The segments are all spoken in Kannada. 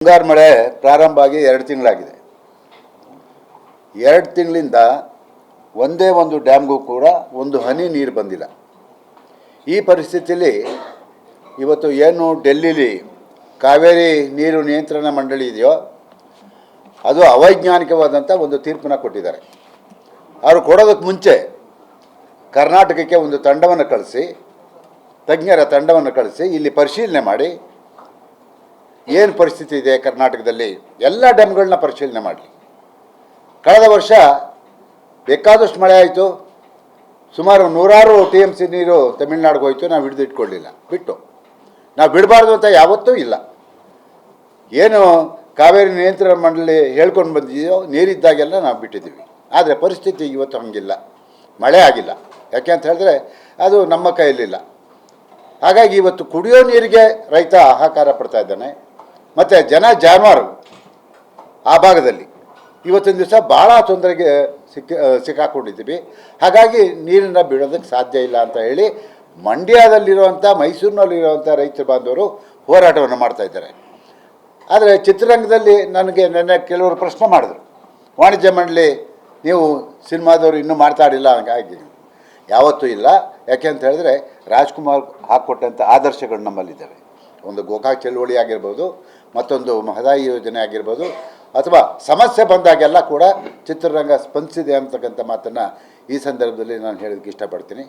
ಮುಂಗಾರು ಮಳೆ ಪ್ರಾರಂಭ ಆಗಿ 2 ತಿಂಗಳಾಗಿದೆ. 2 ತಿಂಗಳಿಂದ ಒಂದೇ ಒಂದು ಡ್ಯಾಮ್ಗೂ ಕೂಡ ಒಂದು ಹನಿ ನೀರು ಬಂದಿಲ್ಲ. ಈ ಪರಿಸ್ಥಿತಿಯಲ್ಲಿ ಇವತ್ತು ಏನು ಡೆಲ್ಲಿಲಿ ಕಾವೇರಿ ನೀರು ನಿಯಂತ್ರಣ ಮಂಡಳಿ ಇದೆಯೋ ಅದು ಅವೈಜ್ಞಾನಿಕವಾದಂಥ ಒಂದು ತೀರ್ಪನ್ನು ಕೊಟ್ಟಿದ್ದಾರೆ. ಅವರು ಕೊಡೋದಕ್ಕೆ ಮುಂಚೆ ಕರ್ನಾಟಕಕ್ಕೆ ಒಂದು ತಂಡವನ್ನು ಕಳಿಸಿ, ತಜ್ಞರ ತಂಡವನ್ನು ಕಳಿಸಿ ಇಲ್ಲಿ ಪರಿಶೀಲನೆ ಮಾಡಿ ಏನು ಪರಿಸ್ಥಿತಿ ಇದೆ ಕರ್ನಾಟಕದಲ್ಲಿ ಎಲ್ಲ ಡ್ಯಾಮ್ಗಳನ್ನ ಪರಿಶೀಲನೆ ಮಾಡಲಿ. ಕಳೆದ ವರ್ಷ ಬೇಕಾದಷ್ಟು ಮಳೆ ಆಯಿತು, ಸುಮಾರು 100 TMC ನೀರು ತಮಿಳ್ನಾಡಿಗೆ ಹೋಯಿತು. ನಾವು ಹಿಡಿದಿಟ್ಕೊಳ್ಳಿಲ್ಲ, ನಾವು ಬಿಡಬಾರ್ದು ಅಂತ ಯಾವತ್ತೂ ಇಲ್ಲ. ಏನು ಕಾವೇರಿ ನಿಯಂತ್ರಣ ಮಂಡಳಿ ಹೇಳ್ಕೊಂಡು ಬಂದಿದೆಯೋ ನೀರಿದ್ದಾಗೆಲ್ಲ ನಾವು ಬಿಟ್ಟಿದ್ದೀವಿ. ಆದರೆ ಪರಿಸ್ಥಿತಿ ಇವತ್ತು ಹಂಗಿಲ್ಲ, ಮಳೆ ಆಗಿಲ್ಲ. ಯಾಕೆ ಅಂತ ಹೇಳಿದ್ರೆ ಅದು ನಮ್ಮ ಕೈಯಲ್ಲಿಲ್ಲ. ಹಾಗಾಗಿ ಇವತ್ತು ಕುಡಿಯೋ ನೀರಿಗೆ ರೈತ ಹಾಹಾಕಾರ ಪಡ್ತಾ ಇದ್ದಾನೆ. ಮತ್ತು ಜಾನುವಾರು ಆ ಭಾಗದಲ್ಲಿ ಇವತ್ತಿನ ದಿವಸ ಭಾಳ ತೊಂದರೆಗೆ ಸಿಕ್ಕಾಕೊಂಡಿದ್ದೀವಿ. ಹಾಗಾಗಿ ನೀರನ್ನು ಬಿಡೋದಕ್ಕೆ ಸಾಧ್ಯ ಇಲ್ಲ ಅಂತ ಹೇಳಿ ಮಂಡ್ಯದಲ್ಲಿರುವಂಥ, ಮೈಸೂರಿನಲ್ಲಿರುವಂಥ ರೈತ ಬಾಂಧವರು ಹೋರಾಟವನ್ನು ಮಾಡ್ತಾಯಿದ್ದಾರೆ. ಆದರೆ ಚಿತ್ರರಂಗದಲ್ಲಿ ನನಗೆ ನೆನ್ನೆ ಕೆಲವರು ಪ್ರಶ್ನೆ ಮಾಡಿದ್ರು, ವಾಣಿಜ್ಯ ಮಂಡಳಿ ನೀವು ಸಿನಿಮಾದವರು ಇನ್ನೂ ಮಾತಾಡಿಲ್ಲ. ಹಾಗಾಗಿ ಯಾವತ್ತೂ ಇಲ್ಲ. ಯಾಕೆ ಅಂತ ಹೇಳಿದ್ರೆ ರಾಜ್ಕುಮಾರ್ ಹಾಕ್ಕೊಟ್ಟಂಥ ಆದರ್ಶಗಳು ನಮ್ಮಲ್ಲಿದ್ದಾವೆ. ಒಂದು ಗೋಕಾಕ್ ಚಳುವಳಿ ಆಗಿರ್ಬೋದು, ಮತ್ತೊಂದು ಮಹದಾಯಿ ಯೋಜನೆ ಆಗಿರ್ಬೋದು, ಅಥವಾ ಸಮಸ್ಯೆ ಬಂದಾಗೆಲ್ಲ ಕೂಡ ಚಿತ್ರರಂಗ ಸ್ಪಂದಿಸಿದೆ ಅಂತಕ್ಕಂಥ ಮಾತನ್ನು ಈ ಸಂದರ್ಭದಲ್ಲಿ ನಾನು ಹೇಳೋದಕ್ಕೆ ಇಷ್ಟಪಡ್ತೀನಿ.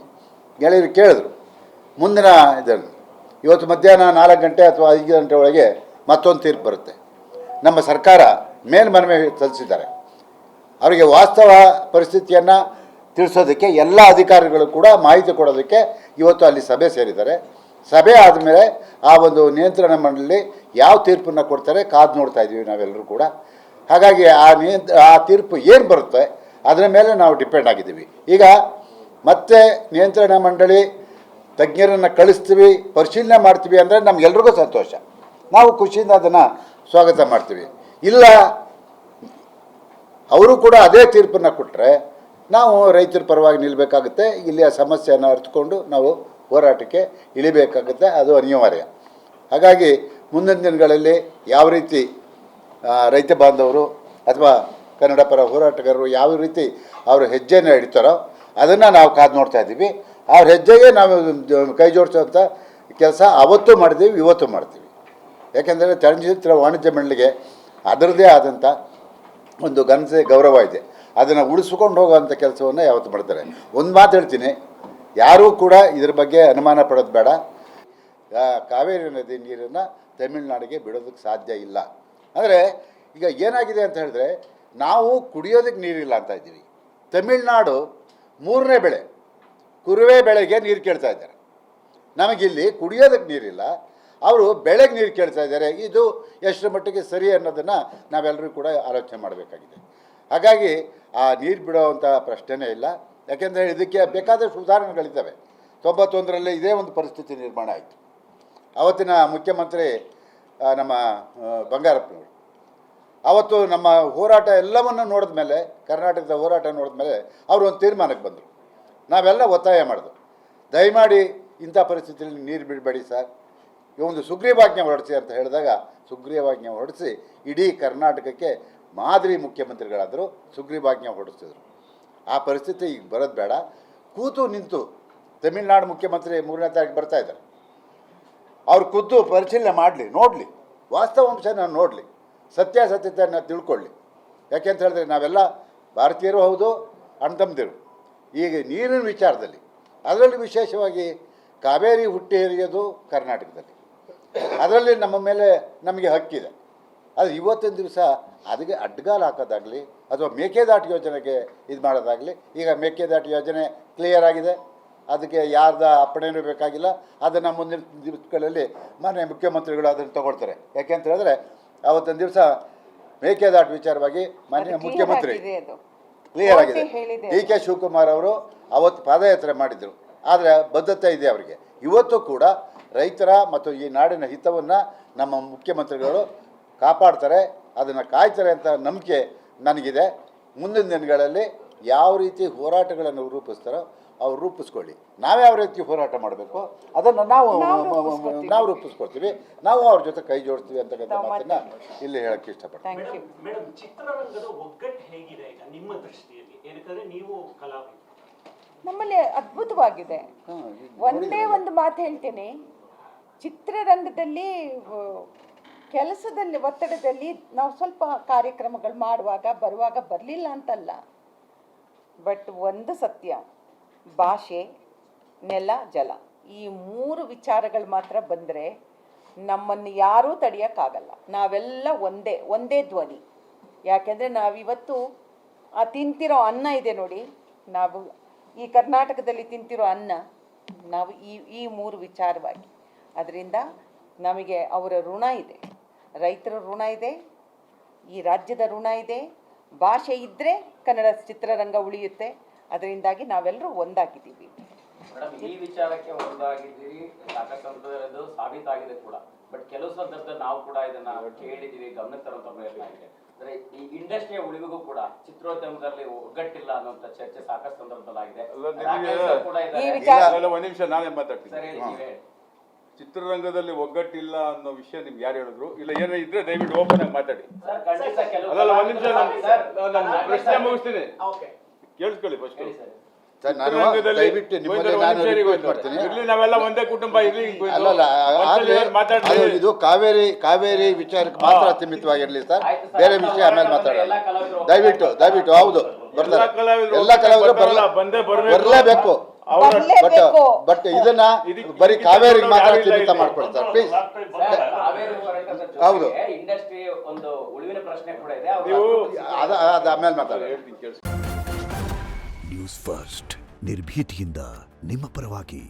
ಗೆಳೆಯರು ಕೇಳಿದ್ರು ಮುಂದಿನ ಇದನ್ನು, ಇವತ್ತು ಮಧ್ಯಾಹ್ನ 4 ಗಂಟೆ ಅಥವಾ 5 ಗಂಟೆ ಒಳಗೆ ಮತ್ತೊಂದು ತೀರ್ಪು ಬರುತ್ತೆ. ನಮ್ಮ ಸರ್ಕಾರ ಮೇಲ್ಮನವಿ ಸಲ್ಲಿಸಿದ್ದಾರೆ. ಅವರಿಗೆ ವಾಸ್ತವ ಪರಿಸ್ಥಿತಿಯನ್ನು ತಿಳಿಸೋದಕ್ಕೆ ಎಲ್ಲ ಅಧಿಕಾರಿಗಳು ಕೂಡ ಮಾಹಿತಿ ಕೊಡೋದಕ್ಕೆ ಇವತ್ತು ಅಲ್ಲಿ ಸಭೆ ಸೇರಿದ್ದಾರೆ. ಸಭೆ ಆದಮೇಲೆ ಆ ಒಂದು ನಿಯಂತ್ರಣ ಮಂಡಳಿ ಯಾವ ತೀರ್ಪನ್ನು ಕೊಡ್ತಾರೆ ಕಾದು ನೋಡ್ತಾ ಇದ್ದೀವಿ ನಾವೆಲ್ಲರೂ ಕೂಡ. ಹಾಗಾಗಿ ಆ ತೀರ್ಪು ಏನು ಬರುತ್ತೆ ಅದರ ಮೇಲೆ ನಾವು ಡಿಪೆಂಡ್ ಆಗಿದ್ದೀವಿ. ಈಗ ಮತ್ತೆ ನಿಯಂತ್ರಣ ಮಂಡಳಿ ತಜ್ಞರನ್ನು ಕಳಿಸ್ತೀವಿ, ಪರಿಶೀಲನೆ ಮಾಡ್ತೀವಿ ಅಂದರೆ ನಮಗೆಲ್ರಿಗೂ ಸಂತೋಷ, ನಾವು ಖುಷಿಯಿಂದ ಅದನ್ನು ಸ್ವಾಗತ ಮಾಡ್ತೀವಿ. ಇಲ್ಲ ಅವರು ಕೂಡ ಅದೇ ತೀರ್ಪನ್ನು ಕೊಟ್ಟರೆ ನಾವು ರೈತರ ಪರವಾಗಿ ನಿಲ್ಲಬೇಕಾಗುತ್ತೆ. ಇಲ್ಲಿಯ ಸಮಸ್ಯೆಯನ್ನು ಅರಿತುಕೊಂಡು ನಾವು ಹೋರಾಟಕ್ಕೆ ಇಳಿಬೇಕಾಗುತ್ತೆ, ಅದು ಅನಿವಾರ್ಯ. ಹಾಗಾಗಿ ಮುಂದಿನ ದಿನಗಳಲ್ಲಿ ಯಾವ ರೀತಿ ರೈತ ಬಾಂಧವರು ಅಥವಾ ಕನ್ನಡ ಪರ ಹೋರಾಟಗಾರರು ಯಾವ ರೀತಿ ಅವರು ಹೆಜ್ಜೆಯನ್ನು ಇಡ್ತಾರೋ ಅದನ್ನು ನಾವು ಕಾದು ನೋಡ್ತಾ ಇದ್ದೀವಿ. ಅವ್ರ ಹೆಜ್ಜೆಗೆ ನಾವು ಕೈ ಜೋಡಿಸೋಂಥ ಕೆಲಸ ಅವತ್ತು ಮಾಡಿದ್ದೀವಿ, ಇವತ್ತು ಮಾಡ್ತೀವಿ. ಯಾಕೆಂದರೆ ಚಲನಚಿತ್ರ ವಾಣಿಜ್ಯ ಮಂಡಳಿಗೆ ಅದರದ್ದೇ ಆದಂಥ ಒಂದು ಗೌರವ ಇದೆ. ಅದನ್ನು ಉಳಿಸ್ಕೊಂಡು ಹೋಗುವಂಥ ಕೆಲಸವನ್ನು ಯಾವತ್ತು ಮಾಡ್ತಾರೆ. ಒಂದು ಮಾತು ಹೇಳ್ತೀನಿ, ಯಾರೂ ಕೂಡ ಇದ್ರ ಬಗ್ಗೆ ಅನುಮಾನ ಪಡೋದು ಬೇಡ. ಕಾವೇರಿ ನದಿ ನೀರನ್ನು ತಮಿಳ್ನಾಡಿಗೆ ಬಿಡೋದಕ್ಕೆ ಸಾಧ್ಯ ಇಲ್ಲ. ಅಂದರೆ ಈಗ ಏನಾಗಿದೆ ಅಂತ ಹೇಳಿದ್ರೆ, ನಾವು ಕುಡಿಯೋದಕ್ಕೆ ನೀರಿಲ್ಲ ಅಂತ ಇದ್ದೀವಿ. ತಮಿಳ್ನಾಡು 3ನೇ ಬೆಳೆ ಕುರುವೆ ಬೆಳೆಗೆ ನೀರು ಕೇಳ್ತಾ ಇದ್ದಾರೆ. ನಮಗಿಲ್ಲಿ ಕುಡಿಯೋದಕ್ಕೆ ನೀರಿಲ್ಲ, ಅವರು ಬೆಳೆಗೆ ನೀರು ಕೇಳ್ತಾ ಇದ್ದಾರೆ. ಇದು ಎಷ್ಟರ ಮಟ್ಟಿಗೆ ಸರಿ ಅನ್ನೋದನ್ನು ನಾವೆಲ್ಲರೂ ಕೂಡ ಆಲೋಚನೆ ಮಾಡಬೇಕಾಗಿದೆ. ಹಾಗಾಗಿ ಆ ನೀರು ಬಿಡೋವಂಥ ಪ್ರಶ್ನೆನೇ ಇಲ್ಲ. ಯಾಕೆಂದರೆ ಇದಕ್ಕೆ ಬೇಕಾದಷ್ಟು ಉದಾಹರಣೆಗಳಿದ್ದಾವೆ. 91ರಲ್ಲಿ ಇದೇ ಒಂದು ಪರಿಸ್ಥಿತಿ ನಿರ್ಮಾಣ ಆಯಿತು. ಅವತ್ತಿನ ಮುಖ್ಯಮಂತ್ರಿ ನಮ್ಮ ಬಂಗಾರಪ್ಪನವರು ಅವತ್ತು ನಮ್ಮ ಹೋರಾಟ ಎಲ್ಲವನ್ನು ನೋಡಿದ ಮೇಲೆ, ಕರ್ನಾಟಕದ ಹೋರಾಟ ನೋಡಿದ ಮೇಲೆ ಅವರು ಒಂದು ತೀರ್ಮಾನಕ್ಕೆ ಬಂದರು. ನಾವೆಲ್ಲ ಒತ್ತಾಯ ಮಾಡಿದ್ರು, ದಯಮಾಡಿ ಇಂಥ ಪರಿಸ್ಥಿತಿಯಲ್ಲಿ ನೀರು ಬಿಡಬೇಡಿ ಸರ್, ಈ ಒಂದು ಸುಗ್ರೀವಾಜ್ಞೆ ಹೊರಡಿಸಿ ಅಂತ ಹೇಳಿದಾಗ ಸುಗ್ರೀವಾಜ್ಞೆ ಹೊರಡಿಸಿ ಇಡೀ ಕರ್ನಾಟಕಕ್ಕೆ ಮಾದರಿ ಮುಖ್ಯಮಂತ್ರಿಗಳಾದರು, ಸುಗ್ರೀವಾಜ್ಞೆ ಹೊರಡಿಸಿದ್ರು. ಆ ಪರಿಸ್ಥಿತಿ ಈಗ ಬರೋದು ಬೇಡ. ಕೂತು ನಿಂತು ತಮಿಳ್ನಾಡು ಮುಖ್ಯಮಂತ್ರಿ 3ನೇ ತಾರೀಕು ಬರ್ತಾಯಿದ್ದಾರೆ, ಅವ್ರು ಖುದ್ದು ಪರಿಶೀಲನೆ ಮಾಡಲಿ, ನೋಡಲಿ, ವಾಸ್ತವಾಂಶನ ನೋಡಲಿ, ಸತ್ಯಾಸತ್ಯತೆಯನ್ನು ತಿಳ್ಕೊಳ್ಳಿ. ಯಾಕೆ ಅಂತ ಹೇಳಿದ್ರೆ ನಾವೆಲ್ಲ ಭಾರತೀಯರು ಹೌದು, ಅಣ್ತಮ್ಮದಿರು. ಈಗ ನೀರಿನ ವಿಚಾರದಲ್ಲಿ ಅದರಲ್ಲಿ ವಿಶೇಷವಾಗಿ ಕಾವೇರಿ ಹುಟ್ಟಿ ಹರಿಯೋದು ಕರ್ನಾಟಕದಲ್ಲಿ, ಅದರಲ್ಲಿ ನಮ್ಮ ಮೇಲೆ ನಮಗೆ ಹಕ್ಕಿದೆ. ಅದು ಇವತ್ತಿನ ದಿವಸ ಅದಕ್ಕೆ ಅಡ್ಡಗಾಲು ಹಾಕೋದಾಗಲಿ ಅಥವಾ ಮೇಕೆದಾಟು ಯೋಜನೆಗೆ ಇದು ಮಾಡೋದಾಗಲಿ, ಈಗ ಮೇಕೆದಾಟು ಯೋಜನೆ ಕ್ಲಿಯರ್ ಆಗಿದೆ, ಅದಕ್ಕೆ ಯಾರ್ದ ಅಪ್ಪಣೆನೂ ಬೇಕಾಗಿಲ್ಲ. ಅದನ್ನು ಮುಂದಿನ ದಿವಸಗಳಲ್ಲಿ ಮಾನ್ಯ ಮುಖ್ಯಮಂತ್ರಿಗಳು ಅದನ್ನು ತಗೊಳ್ತಾರೆ. ಯಾಕೆ ಅಂತ ಹೇಳಿದ್ರೆ ಅವತ್ತಿನ ದಿವಸ ಮೇಕೆದಾಟು ವಿಚಾರವಾಗಿ ಮಾನ್ಯ ಮುಖ್ಯಮಂತ್ರಿ ಕ್ಲಿಯರ್ ಆಗಿದೆ. DK ಶಿವಕುಮಾರ್ ಅವರು ಅವತ್ತು ಪಾದಯಾತ್ರೆ ಮಾಡಿದರು. ಆದರೆ ಬದ್ಧತೆ ಇದೆ ಅವರಿಗೆ. ಇವತ್ತು ಕೂಡ ರೈತರ ಮತ್ತು ಈ ನಾಡಿನ ಹಿತವನ್ನು ನಮ್ಮ ಮುಖ್ಯಮಂತ್ರಿಗಳು ಕಾಪಾಡ್ತಾರೆ, ಅದನ್ನು ಕಾಯ್ತಾರೆ ಅಂತ ನಂಬಿಕೆ ನನಗಿದೆ. ಮುಂದಿನ ದಿನಗಳಲ್ಲಿ ಯಾವ ರೀತಿ ಹೋರಾಟಗಳನ್ನು ರೂಪಿಸ್ತಾರೋ ಅವ್ರು ರೂಪಿಸ್ಕೊಳ್ಳಿ. ನಾವು ಯಾವ ರೀತಿ ಹೋರಾಟ ಮಾಡಬೇಕು ಅದನ್ನು ನಾವು ರೂಪಿಸ್ಕೊಳ್ತೀವಿ, ನಾವು ಅವ್ರ ಜೊತೆ ಕೈ ಜೋಡಿಸ್ತೀವಿ ಅಂತಕ್ಕಂಥ ಮಾತನ್ನ ಇಲ್ಲಿ ಹೇಳಕ್ಕೆ ಇಷ್ಟಪಡ್ತೀನಿ. ಮೇಡಮ್, ಚಿತ್ರರಂಗದ ಒಗ್ಗಟ್ಟು ಹೇಗಿದೆ ಈಗ ನಿಮ್ಮ ದೃಷ್ಟಿಯಲ್ಲಿ? ಯಾಕಂದ್ರೆ ನೀವು ಕಲಾವಿದ. ನಮ್ಮಲ್ಲಿ ಅದ್ಭುತವಾಗಿದೆ. ಒಂದೇ ಒಂದು ಮಾತು ಹೇಳ್ತೀನಿ, ಚಿತ್ರರಂಗದಲ್ಲಿ ಕೆಲಸದಲ್ಲಿ ಒತ್ತಡದಲ್ಲಿ ನಾವು ಸ್ವಲ್ಪ ಕಾರ್ಯಕ್ರಮಗಳು ಮಾಡುವಾಗ ಬರುವಾಗ ಬರಲಿಲ್ಲ ಅಂತಲ್ಲ, ಬಟ್ ಒಂದು ಸತ್ಯ, ಭಾಷೆ, ನೆಲ, ಜಲ, ಈ 3 ವಿಚಾರಗಳು ಮಾತ್ರ ಬಂದರೆ ನಮ್ಮನ್ನು ಯಾರೂ ತಡೆಯೋಕ್ಕಾಗಲ್ಲ. ನಾವೆಲ್ಲ ಒಂದೇ ಧ್ವನಿ. ಯಾಕೆಂದರೆ ನಾವಿವತ್ತು ತಿಂತಿರೋ ಅನ್ನ ಇದೆ ನೋಡಿ, ನಾವು ಈ ಕರ್ನಾಟಕದಲ್ಲಿ ತಿಂತಿರೋ ಅನ್ನ ನಾವು ಈ 3 ವಿಚಾರವಾಗಿ. ಅದರಿಂದ ನಮಗೆ ಅವರ ಋಣ ಇದೆ, ರೈತರ ಋಣ ಇದೆ, ಈ ರಾಜ್ಯದ ಋಣ ಇದೆ. ಭಾಷೆ ಇದ್ದರೆ ಕನ್ನಡ ಚಿತ್ರರಂಗ ಉಳಿಯುತ್ತೆ. ಅದರಿಂದಾಗಿ ನಾವೆಲ್ಲರೂ ಒಂದಾಗಿದ್ದೀವಿ. ಮೇಡಮ್, ಈ ವಿಚಾರಕ್ಕೆ ಒಂದಾಗಿದ್ದೀರಿ, ಸಾಕಷ್ಟು ಸಾಬೀತಾಗಿದೆ ಕೂಡ. ಬಟ್ ಕೆಲವು ಸಂದರ್ಭದಲ್ಲಿ ನಾವು ಕೂಡ ಇದನ್ನ ಕೇಳಿದ್ದೀವಿ, ಗಮನಕ್ಕೆ ತರುವಂತ ಪ್ರಯತ್ನ ಇದೆ. ಅಂದ್ರೆ ಈ ಇಂಡಸ್ಟ್ರಿಯ ಉಳಿವಿಗೂ ಕೂಡ ಚಿತ್ರೋದ್ಯಮದಲ್ಲಿ ಒಗ್ಗಟ್ಟಿಲ್ಲ ಅನ್ನುವಂತ ಚರ್ಚೆ ಸಾಕಷ್ಟು ಸಂದರ್ಭದಲ್ಲಾಗಿದೆ. ಒಂದ್ ನಿಮಿಷ ನಾನೇ ಮಾತಾಡ್ತೀನಿ. ಚಿತ್ರರಂಗದಲ್ಲಿ ಒಗ್ಗಟ್ಟಿಲ್ಲ ಅನ್ನೋ ವಿಷಯ ನಿಮ್ಗೆ ಯಾರು ಹೇಳಿದ್ರು? ಇಲ್ಲ ಏನೋ ಇದ್ರೆ ದಯವಿಟ್ಟು ಓಪನ್ ಆಗಿ ಮಾತಾಡಿ. ಅದಲ್ಲ, ಒಂದ್ ನಿಮಿಷ ನಾನು ಪ್ರಶ್ನೆ ಮುಗಿಸ್ತೀನಿ, ಕೇಳಿಸ್ಕೊಳ್ಳಿ ಫಸ್ಟ್. ನಾವೆಲ್ಲ ಒಂದೇ ಕುಟುಂಬ ಇರ್ಲಿ. ಇದು ಕಾವೇರಿ ವಿಚಾರಕ್ಕೆ ಮಾತ್ರ ಸೀಮಿತವಾಗಿರ್ಲಿ ಸರ್, ಬೇರೆ ವಿಷಯ ಆಮೇಲೆ ಮಾತಾಡೋಣ. ದಯವಿಟ್ಟು ಹೌದು, ಎಲ್ಲ ಕಲಾವಿದರು ಬರಲೇಬೇಕು. ಬಟ್ ಇದನ್ನ ಬರೀ ಕಾವೇರಿಗೆ ಮಾತ್ರ ಸೀಮಿತ ಮಾಡ್ಕೊಳ್ತಾರೆ ಪ್ಲೀಸ್. ಹೌದು, ಇಂಡಸ್ಟ್ರಿ ಒಂದು ಉಳಿವಿನ ಪ್ರಶ್ನೆ ಕೂಡ ಇದೆ, ಅದು ಆಮೇಲೆ ಮಾತಾಡೋಣ. ನ್ಯೂಸ್ ಫಸ್ಟ್, ನಿರ್ಭೀತಿಯಿಂದ ನಿಮ್ಮ ಪರವಾಗಿ.